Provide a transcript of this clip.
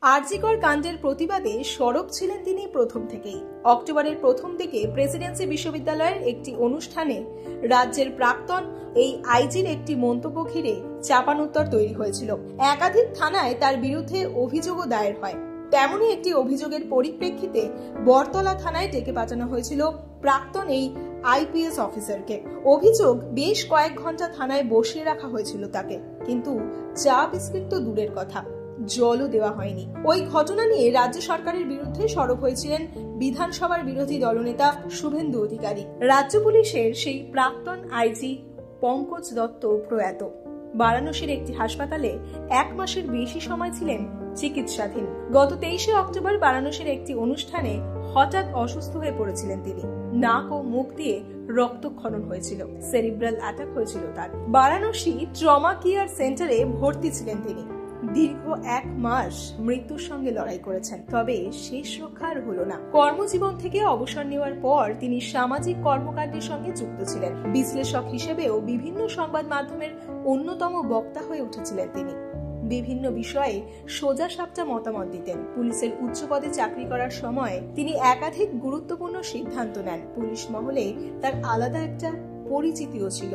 আরজিকর কাণ্ডের প্রতিবাদে সরব ছিলেন তিনি প্রথম থেকেই। অক্টোবরের প্রথম দিকে প্রেসিডেন্সি বিশ্ববিদ্যালয়ের একটি অনুষ্ঠানে রাজ্যের প্রাক্তন এই আইজির একটি মন্তব্য ঘিরে চাপানোত্তর তৈরি হয়েছিল। একাধিক থানায় তার বিরুদ্ধে অভিযোগও দায়ের হয়। তেমনই একটি অভিযোগের পরিপ্রেক্ষিতে বরতলা থানায় ডেকে পাঠানো হয়েছিল প্রাক্তন এই আইপিএস অফিসারকে। অভিযোগ, বেশ কয়েক ঘন্টা থানায় বসিয়ে রাখা হয়েছিল তাকে, কিন্তু চা বিস্কিট তো দূরের কথা, জলও দেওয়া হয়নি। ওই ঘটনা নিয়ে রাজ্য সরকারের বিরুদ্ধে সরব হয়েছিলেন বিধানসভার বিরোধী দলনেতা শুভেন্দু অধিকারী। রাজ্য পুলিশের সেই প্রাক্তন আইজি পঙ্কজ দত্ত প্রয়াত। বারাণসীর একটি হাসপাতালে 1 মাসের বেশি সময় ছিলেন চিকিৎসাধীন। গত 23শে অক্টোবর বারাণসীর একটি অনুষ্ঠানে হঠাৎ অসুস্থ হয়ে পড়েছিলেন তিনি। নাক ও মুখ দিয়ে রক্তক্ষরণ হয়েছিল, সেরিব্রাল অ্যাটাক হয়েছিল তার। বারাণসী ট্রমা কেয়ার সেন্টারে ভর্তি ছিলেন তিনি। দীর্ঘ 1 মাস মৃত্যুর সঙ্গে লড়াই করেছেন, তবে শেষ রক্ষা আর হলো না। কর্মজীবন থেকে অবসর নেওয়ার পর তিনি সামাজিক কর্মকাণ্ডের সঙ্গে যুক্ত ছিলেন। বিশ্লেষক হিসেবেও বিভিন্ন সংবাদ মাধ্যমের অন্যতম বক্তা হয়ে উঠেছিলেন তিনি। বিভিন্ন বিষয়ে সোজা সাপটা মতামত দিতেন। পুলিশের উচ্চ পদে চাকরি করার সময় তিনি একাধিক গুরুত্বপূর্ণ সিদ্ধান্ত নেন। পুলিশ মহলে তার আলাদা একটা পরিচিতিও ছিল।